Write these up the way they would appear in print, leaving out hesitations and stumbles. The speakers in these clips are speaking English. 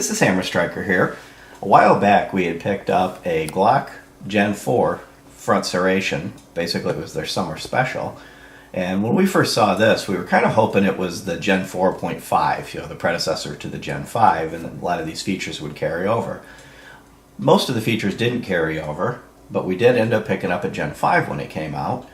This is Hammer Striker here. A while back we had picked up a Glock Gen4 front serration. Basically it was their summer special. And when we first saw this, we were kind of hoping it was the Gen 4.5, you know, the predecessor to the Gen 5, and a lot of these features would carry over. Most of the features didn't carry over, but we did end up picking up a Gen 5 when it came out.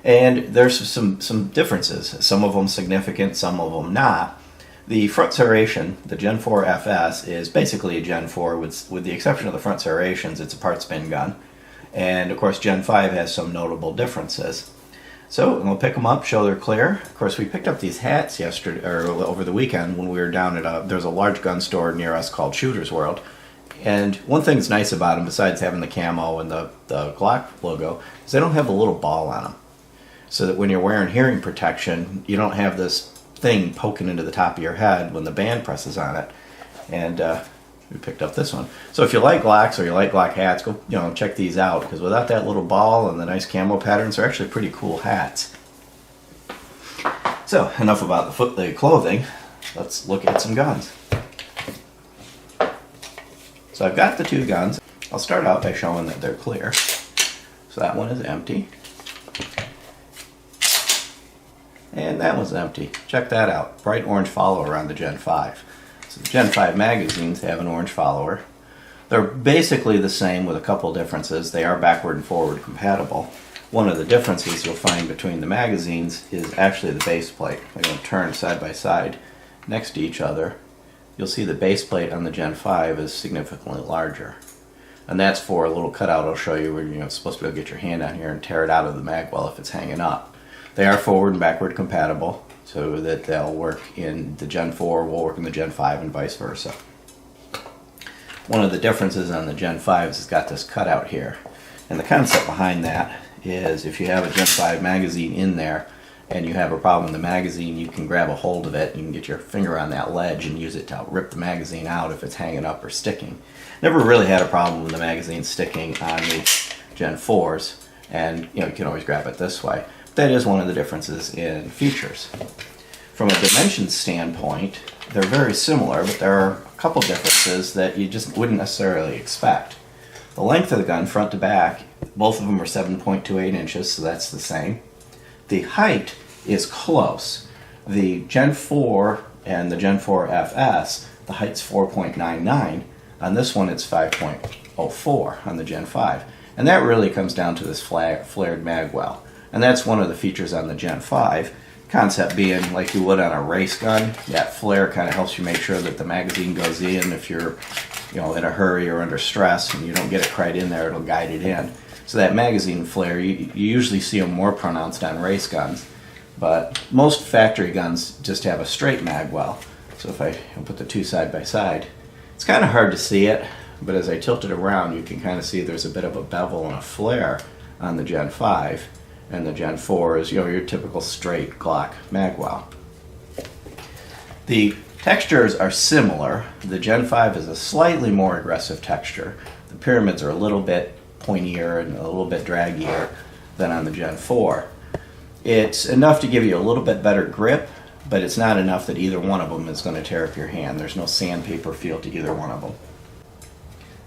And there's some differences, some of them significant, some of them not. The front serration, the Gen4 FS, is basically a Gen 4 with the exception of the front serrations. It's a part spin gun. And of course Gen 5 has some notable differences. So we'll pick them up, show they're clear. Of course we picked up these hats yesterday, or over the weekend when we were down at there's a large gun store near us called Shooter's World. And one thing that's nice about them, besides having the camo and the Glock logo, is they don't have a little ball on them. So that when you're wearing hearing protection, you don't have this thing poking into the top of your head when the band presses on it. And we picked up this one. So if you like Glocks or you like Glock hats, go check these out, because without that little ball and the nice camo patterns, they're actually pretty cool hats. So enough about the clothing. Let's look at some guns. So I've got the two guns. I'll start out by showing that they're clear. So that one is empty. And that one's empty. Check that out. Bright orange follower on the Gen 5. So the Gen 5 magazines have an orange follower. They're basically the same with a couple differences. They are backward and forward compatible. One of the differences you'll find between the magazines is actually the base plate. I'm going to turn side by side next to each other. You'll see the base plate on the Gen 5 is significantly larger. And that's for a little cutout I'll show you where you're supposed to be able to get your hand on here and tear it out of the mag well if it's hanging up. They are forward and backward compatible, so that they'll work in the Gen 4, will work in the Gen 5, and vice versa. One of the differences on the Gen 5 is it's got this cutout here. And the concept behind that is if you have a Gen 5 magazine in there and you have a problem in the magazine, you can grab a hold of it, you can get your finger on that ledge and use it to rip the magazine out if it's hanging up or sticking. Never really had a problem with the magazine sticking on the Gen 4s, and you can always grab it this way. That is one of the differences in features. From a dimensions standpoint, they're very similar, but there are a couple differences that you just wouldn't necessarily expect. The length of the gun, front to back, both of them are 7.28 inches, so that's the same. The height is close. The Gen 4 and the Gen 4 FS, the height's 4.99. On this one, it's 5.04 on the Gen 5. And that really comes down to this flared mag well. And that's one of the features on the Gen 5. Concept being, like you would on a race gun, that flare kind of helps you make sure that the magazine goes in. If you're in a hurry or under stress and you don't get it right in there, it'll guide it in. So that magazine flare, you usually see them more pronounced on race guns. But most factory guns just have a straight mag well. So if I put the two side by side, it's kind of hard to see it, but as I tilt it around, you can kind of see there's a bit of a bevel and a flare on the Gen 5. And the Gen 4 is your typical straight Glock magwell. The textures are similar. The Gen 5 is a slightly more aggressive texture. The pyramids are a little bit pointier and a little bit draggier than on the Gen 4. It's enough to give you a little bit better grip, but it's not enough that either one of them is going to tear up your hand. There's no sandpaper feel to either one of them.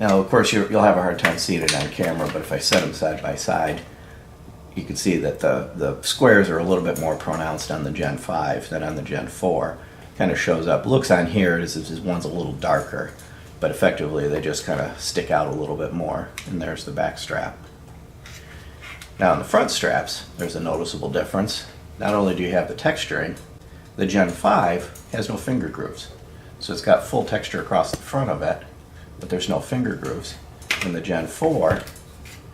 Now, of course, you'll have a hard time seeing it on camera, but if I set them side by side, you can see that the squares are a little bit more pronounced on the Gen 5 than on the Gen 4. Kind of shows up. Looks on here as if one's a little darker, but effectively they just kind of stick out a little bit more. And there's the back strap. Now on the front straps, there's a noticeable difference. Not only do you have the texturing, the Gen 5 has no finger grooves. So it's got full texture across the front of it, but there's no finger grooves. And the Gen 4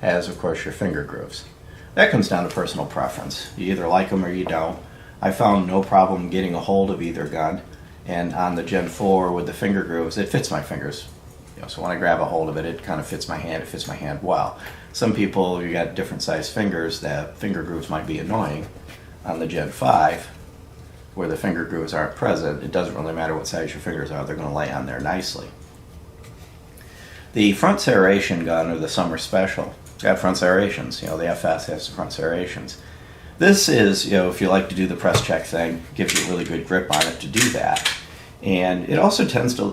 has, of course, your finger grooves. That comes down to personal preference. You either like them or you don't. I found no problem getting a hold of either gun, and on the Gen 4 with the finger grooves, it fits my fingers. So when I grab a hold of it, it kind of fits my hand. It fits my hand well. Some people, you got different size fingers, that finger grooves might be annoying. On the Gen 5, where the finger grooves aren't present, it doesn't really matter what size your fingers are. They're going to lay on there nicely. The front serration gun, or the summer special, it's got front serrations. The FS has the front serrations. This is, if you like to do the press check thing, gives you a really good grip on it to do that. And it also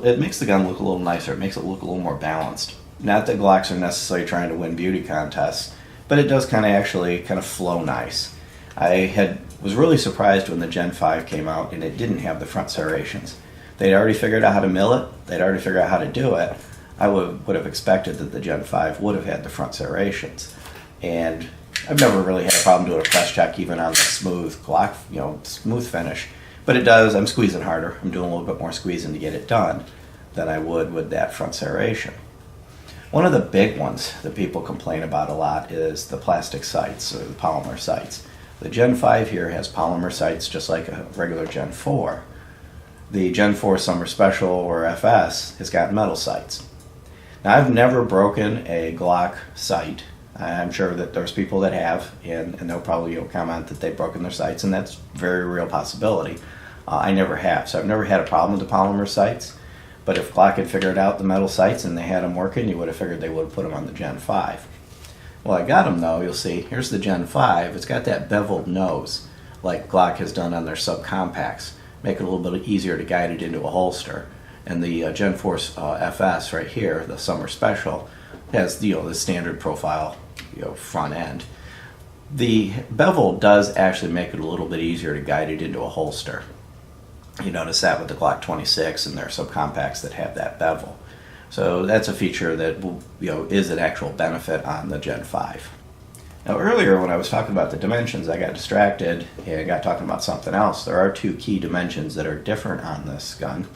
it makes the gun look a little nicer. It makes it look a little more balanced. Not that Glocks are necessarily trying to win beauty contests, but it does actually flow nice. I was really surprised when the Gen 5 came out and it didn't have the front serrations. They'd already figured out how to mill it. They'd already figured out how to do it. I would have expected that the Gen 5 would have had the front serrations. And I've never really had a problem doing a press check even on the smooth Glock, smooth finish. But it does, I'm squeezing harder. I'm doing a little bit more squeezing to get it done than I would with that front serration. One of the big ones that people complain about a lot is the plastic sights or the polymer sights. The Gen 5 here has polymer sights just like a regular Gen 4. The Gen 4 Summer Special or FS has got metal sights. Now I've never broken a Glock sight. I'm sure that there's people that have, and they'll probably comment that they've broken their sights, and that's a very real possibility. I never have, so I've never had a problem with the polymer sights. But if Glock had figured out the metal sights and they had them working, you would have figured they would have put them on the Gen 5. Well, I got them though. You'll see, here's the Gen 5. It's got that beveled nose, like Glock has done on their subcompacts. Make it a little bit easier to guide it into a holster. And the Gen 4 FS right here, the Summer Special, has the standard profile front end. The bevel does actually make it a little bit easier to guide it into a holster. You notice that with the Glock19 and their subcompacts that have that bevel. So that's a feature that is an actual benefit on the Gen 5. Now earlier when I was talking about the dimensions, I got distracted and got talking about something else. There are two key dimensions that are different on this gun.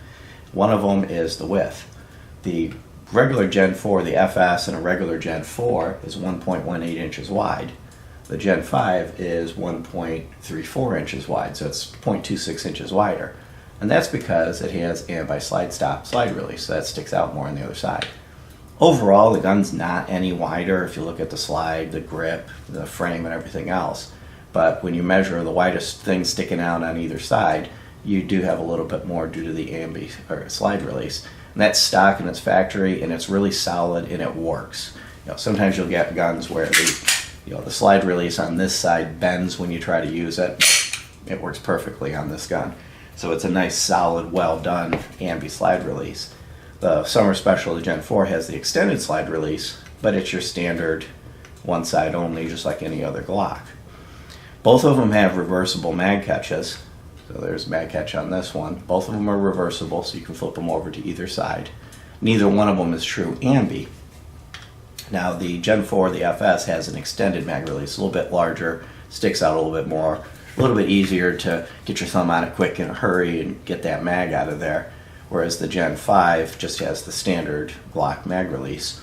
One of them is the width. The regular Gen 4, the FS, and a regular Gen 4 is 1.18 inches wide. The Gen 5 is 1.34 inches wide, so it's 0.26 inches wider. And that's because it has anti-slide stop slide release, so that sticks out more on the other side. Overall, the gun's not any wider if you look at the slide, the grip, the frame, and everything else. But when you measure the widest thing sticking out on either side, you do have a little bit more due to the slide release. And that's stock in its factory, and it's really solid, and it works. Sometimes you'll get guns where the slide release on this side bends when you try to use it. It works perfectly on this gun. So it's a nice, solid, well-done ambi slide release. The Summer Special, the Gen 4, has the extended slide release, but it's your standard one side only, just like any other Glock. Both of them have reversible mag catches. So there's mag catch on this one. Both of them are reversible, so you can flip them over to either side. Neither one of them is true ambi. Now the Gen 4, the FS, has an extended mag release, a little bit larger, sticks out a little bit more, a little bit easier to get your thumb on it quick in a hurry and get that mag out of there. Whereas the Gen 5 just has the standard Glock mag release.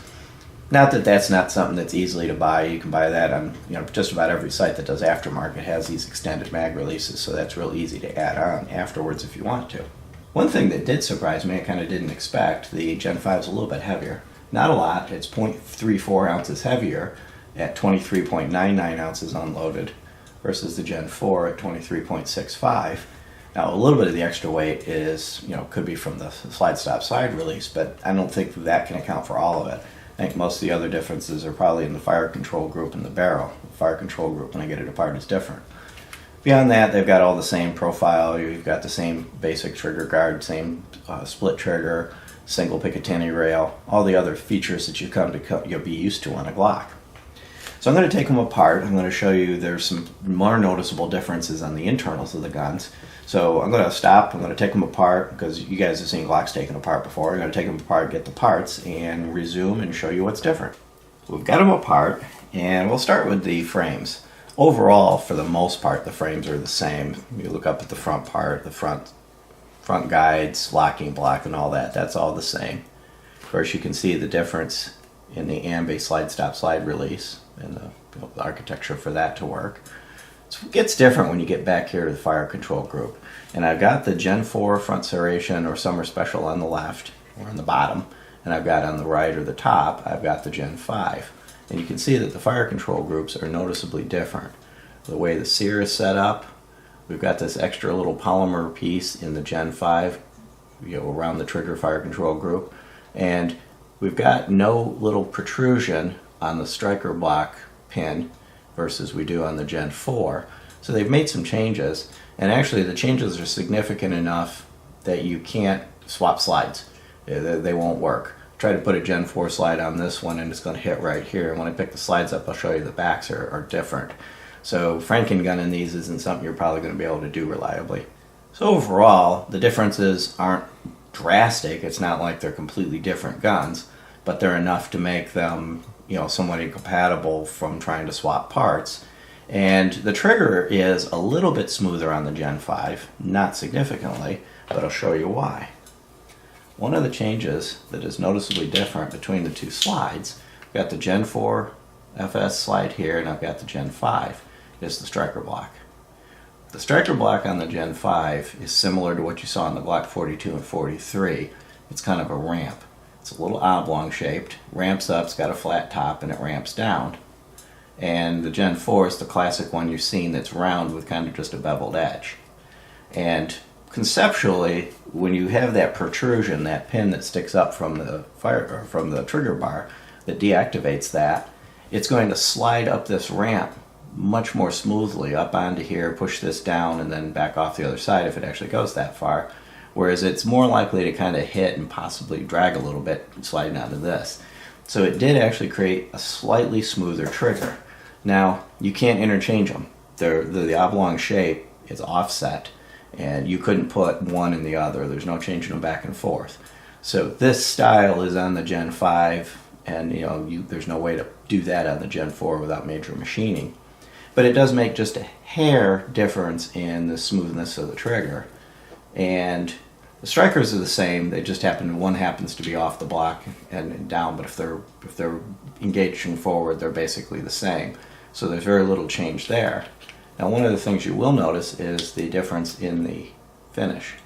Not that that's not something that's easily to buy. You can buy that on just about every site that does aftermarket has these extended mag releases, so that's real easy to add on afterwards if you want to. One thing that did surprise me, I kind of didn't expect, the Gen 5 is a little bit heavier. Not a lot, it's 0.34 ounces heavier at 23.99 ounces unloaded versus the Gen 4 at 23.65. Now, a little bit of the extra weight is, could be from the slide stop slide release, but I don't think that can account for all of it. I think most of the other differences are probably in the fire control group and the barrel. The fire control group, when I get it apart, is different. Beyond that, they've got all the same profile. You've got the same basic trigger guard, same split trigger, single Picatinny rail, all the other features that you'll be used to on a Glock. So I'm going to take them apart. I'm going to show you there's some more noticeable differences on the internals of the guns. So I'm going to stop, I'm going to take them apart, because you guys have seen Glocks taken apart before. I'm going to take them apart, get the parts, and resume and show you what's different. We've got them apart, and we'll start with the frames. Overall, for the most part, the frames are the same. You look up at the front part, the front guides, locking block, and all that. That's all the same. Of course, you can see the difference in the ambi slide stop slide release and the architecture for that to work. So it gets different when you get back here to the fire control group. And I've got the Gen 4 front serration or Summer Special on the left or on the bottom, and I've got on the right or the top, I've got the Gen 5. And you can see that the fire control groups are noticeably different. The way the sear is set up, we've got this extra little polymer piece in the Gen 5, around the trigger fire control group, and we've got no little protrusion on the striker block pin versus we do on the Gen 4. So they've made some changes, and actually the changes are significant enough that you can't swap slides. They won't work. Try to put a Gen 4 slide on this one and it's going to hit right here. And when I pick the slides up, I'll show you the backs are different. So franken-gunning these isn't something you're probably going to be able to do reliably. So overall, the differences aren't drastic. It's not like they're completely different guns, but they're enough to make them, somewhat incompatible from trying to swap parts. And the trigger is a little bit smoother on the Gen 5, not significantly, but I'll show you why. One of the changes that is noticeably different between the two slides, I've got the Gen 4 FS slide here and I've got the Gen 5, is the striker block. The striker block on the Gen 5 is similar to what you saw on the Glock 42 and 43. It's kind of a ramp. It's a little oblong shaped, ramps up, it's got a flat top, and it ramps down. And the Gen 4 is the classic one you've seen that's round with kind of just a beveled edge. And conceptually, when you have that protrusion, that pin that sticks up from the trigger bar that deactivates that, it's going to slide up this ramp much more smoothly up onto here, push this down, and then back off the other side if it actually goes that far. Whereas it's more likely to kind of hit and possibly drag a little bit sliding onto this. So it did actually create a slightly smoother trigger. Now, you can't interchange them. The oblong shape is offset, and you couldn't put one in the other. There's no changing them back and forth. So this style is on the Gen 5, and there's no way to do that on the Gen 4 without major machining. But it does make just a hair difference in the smoothness of the trigger. And the strikers are the same. They just one happens to be off the block and down, but if they're engaging forward, they're basically the same. So there's very little change there. Now, one of the things you will notice is the difference in the finish.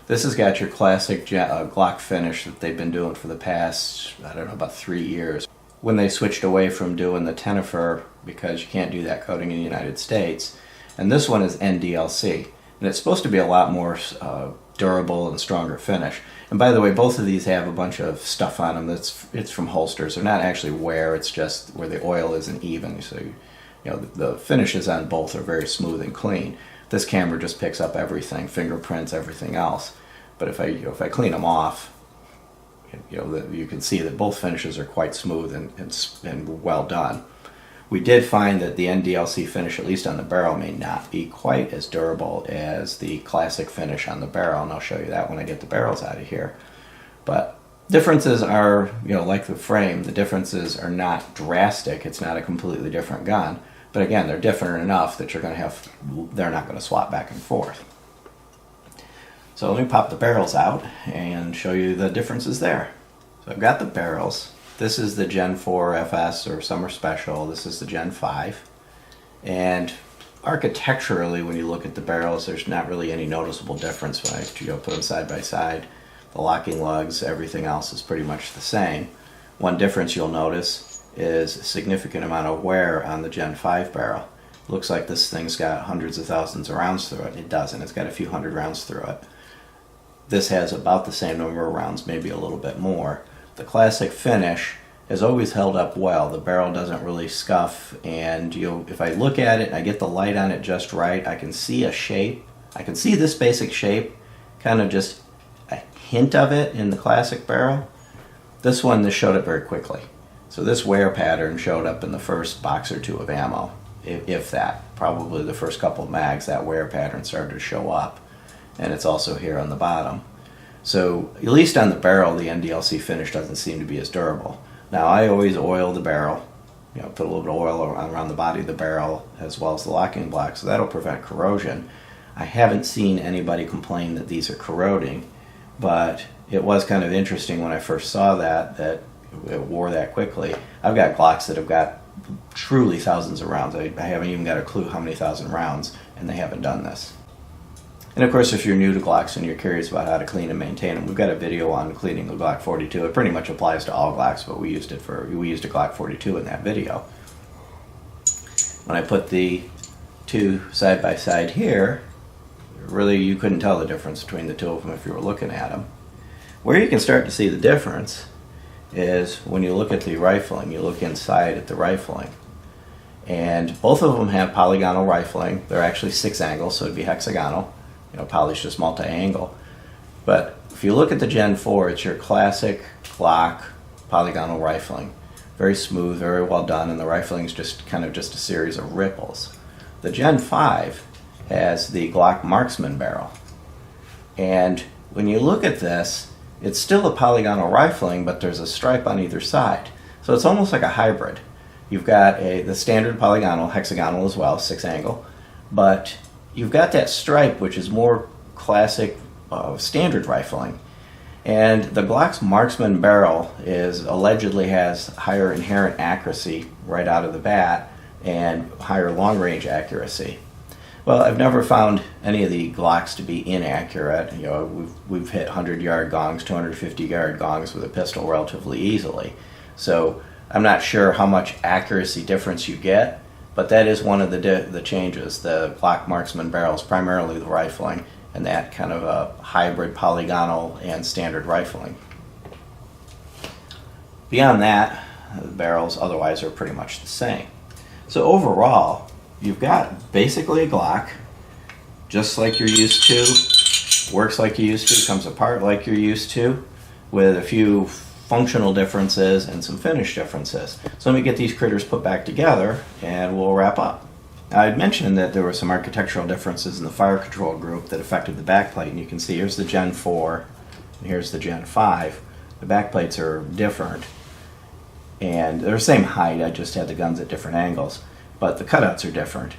This has got your classic Glock finish that they've been doing for the past, about 3 years. When they switched away from doing the tenifer, because you can't do that coating in the United States. And this one is NDLC. And it's supposed to be a lot more durable and stronger finish. And by the way, both of these have a bunch of stuff on them it's from holsters. They're not actually wear, it's just where the oil isn't even. So the finishes on both are very smooth and clean. This camera just picks up everything, fingerprints, everything else. But if I clean them off, you can see that both finishes are quite smooth and well done. We did find that the NDLC finish, at least on the barrel, may not be quite as durable as the classic finish on the barrel, and I'll show you that when I get the barrels out of here. But differences are, like the frame, the differences are not drastic. It's not a completely different gun. But again, they're different enough that they're not going to swap back and forth. So let me pop the barrels out and show you the differences there. So I've got the barrels. This is the Gen 4 FS or Summer Special. This is the Gen 5. And architecturally, when you look at the barrels, there's not really any noticeable difference when I put them side by side. The locking lugs, everything else is pretty much the same. One difference you'll notice is a significant amount of wear on the Gen 5 barrel. Looks like this thing's got hundreds of thousands of rounds through it. It doesn't. It's got a few hundred rounds through it. This has about the same number of rounds, maybe a little bit more. The classic finish has always held up well. The barrel doesn't really scuff, and if I look at it and I get the light on it just right, I can see a shape. I can see this basic shape, kind of just a hint of it in the classic barrel. This showed up very quickly. So this wear pattern showed up in the first box or two of ammo, if that. Probably the first couple of mags, that wear pattern started to show up. And it's also here on the bottom. So at least on the barrel, the NDLC finish doesn't seem to be as durable. Now I always oil the barrel, put a little bit of oil around the body of the barrel as well as the locking block, so that'll prevent corrosion. I haven't seen anybody complain that these are corroding, but it was kind of interesting when I first saw that it wore that quickly. I've got Glocks that have got truly thousands of rounds. I haven't even got a clue how many thousand rounds, and they haven't done this. And of course, if you're new to Glocks and you're curious about how to clean and maintain them, we've got a video on cleaning the Glock 42. It pretty much applies to all Glocks, but we used a Glock 42 in that video. When I put the two side by side here, really you couldn't tell the difference between the two of them if you were looking at them. Where you can start to see the difference is when you look at the rifling. You look inside at the rifling. And both of them have polygonal rifling. They're actually 6 angles, so it'd be hexagonal. Poly's just multi-angle. But if you look at the Gen 4, it's your classic Glock polygonal rifling. Very smooth, very well done, and the rifling is just kind of just a series of ripples. The Gen 5 has the Glock marksman barrel. And when you look at this, it's still a polygonal rifling, but there's a stripe on either side. So it's almost like a hybrid. You've got the standard polygonal, hexagonal as well, 6-angle, but you've got that stripe, which is more classic standard rifling. And the Glock's marksman barrel allegedly has higher inherent accuracy right out of the bat and higher long-range accuracy. Well, I've never found any of the Glocks to be inaccurate. You know, we've hit 100-yard gongs, 250-yard gongs with a pistol relatively easily. So I'm not sure how much accuracy difference you get, but that is one of the changes. The Glock marksman barrel is primarily the rifling, and that kind of a hybrid polygonal and standard rifling. Beyond that, the barrels otherwise are pretty much the same. So overall, you've got basically a Glock, just like you're used to, works like you're used to, comes apart like you're used to, with a few functional differences and some finish differences. So let me get these critters put back together and we'll wrap up. Now, I'd mentioned that there were some architectural differences in the fire control group that affected the backplate, and you can see here's the Gen 4 and here's the Gen 5. The backplates are different, and they're the same height, I just had the guns at different angles, but the cutouts are different.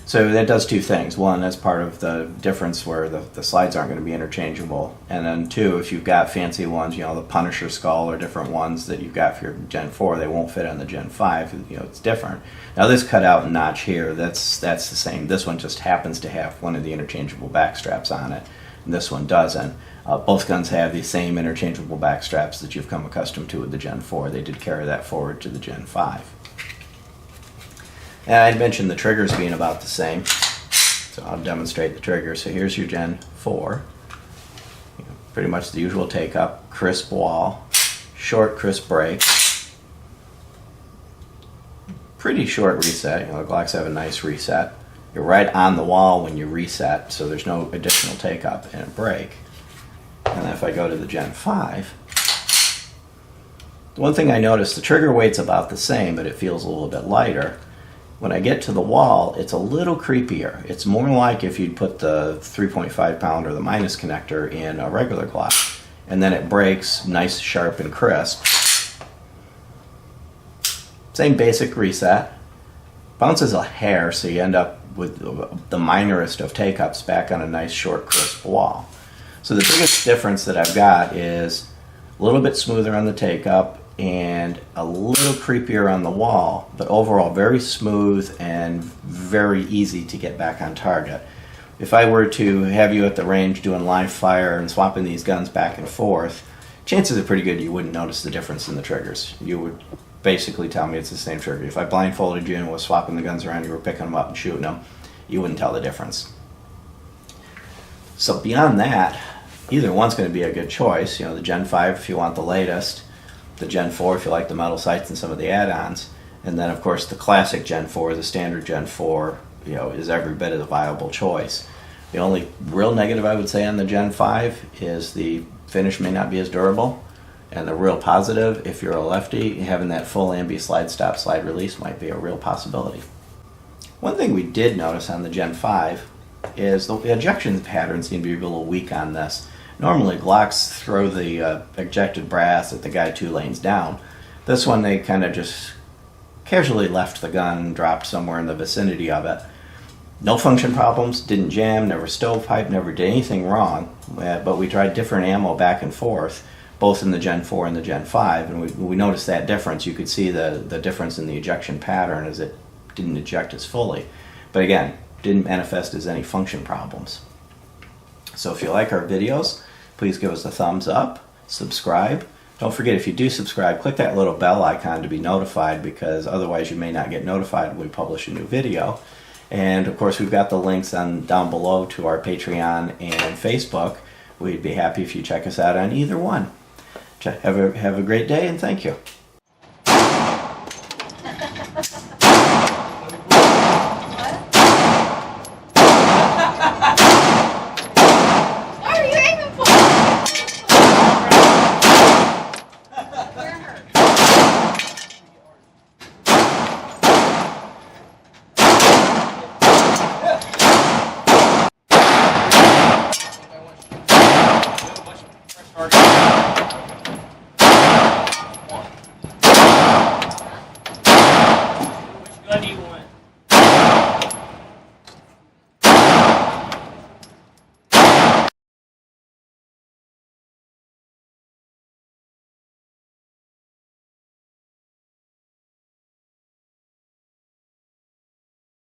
So that does two things. One, that's part of the difference where the slides aren't going to be interchangeable. And then two, if you've got fancy ones, you know, the Punisher skull or different ones that you've got for your Gen 4, they won't fit on the Gen 5. You know, it's different. Now this cutout notch here, that's the same. This one just happens to have one of the interchangeable back straps on it, and this one doesn't. Both guns have the same interchangeable back straps that you've come accustomed to with the Gen 4. They did carry that forward to the Gen 5. And I mentioned the triggers being about the same, so I'll demonstrate the trigger. So here's your Gen 4. You know, pretty much the usual take-up, crisp wall, short crisp break, pretty short reset. You know, the Glocks have a nice reset. You're right on the wall when you reset, so there's no additional take-up and a break. And then if I go to the Gen 5, the one thing I noticed, the trigger weight's about the same, but it feels a little bit lighter. When I get to the wall, it's a little creepier. It's more like if you'd put the 3.5 pound or the minus connector in a regular Glock, and then it breaks nice, sharp, and crisp. Same basic reset. Bounces a hair, so you end up with the minorest of take-ups back on a nice, short, crisp wall. So the biggest difference that I've got is a little bit smoother on the take-up and a little creepier on the wall, but overall very smooth and very easy to get back on target. If I were to have you at the range doing live fire and swapping these guns back and forth, chances are pretty good you wouldn't notice the difference in the triggers. You would basically tell me it's the same trigger. If I blindfolded you and was swapping the guns around, you were picking them up and shooting them, you wouldn't tell the difference. So beyond that, either one's going to be a good choice. You know, the Gen 5 if you want the latest, the Gen 4 if you like the metal sights and some of the add-ons, and then of course the classic Gen 4, the standard Gen 4, you know, is every bit of a viable choice. The only real negative I would say on the Gen 5 is the finish may not be as durable, and the real positive, if you're a lefty, having that full ambi slide stop slide release might be a real possibility. One thing we did notice on the Gen 5 is the ejection pattern seemed to be a little weak on this. Normally Glocks throw the ejected brass at the guy 2 lanes down. This one they kind of just casually left the gun and dropped somewhere in the vicinity of it. No function problems, didn't jam, never stovepipe, never did anything wrong, but we tried different ammo back and forth, both in the Gen 4 and the Gen 5, and we noticed that difference. You could see the difference in the ejection pattern as it didn't eject as fully. But again, didn't manifest as any function problems. So if you like our videos, please give us a thumbs up, subscribe. Don't forget, if you do subscribe, click that little bell icon to be notified, because otherwise you may not get notified when we publish a new video. And of course, we've got the links down below to our Patreon and Facebook. We'd be happy if you check us out on either one. Have a great day, and thank you.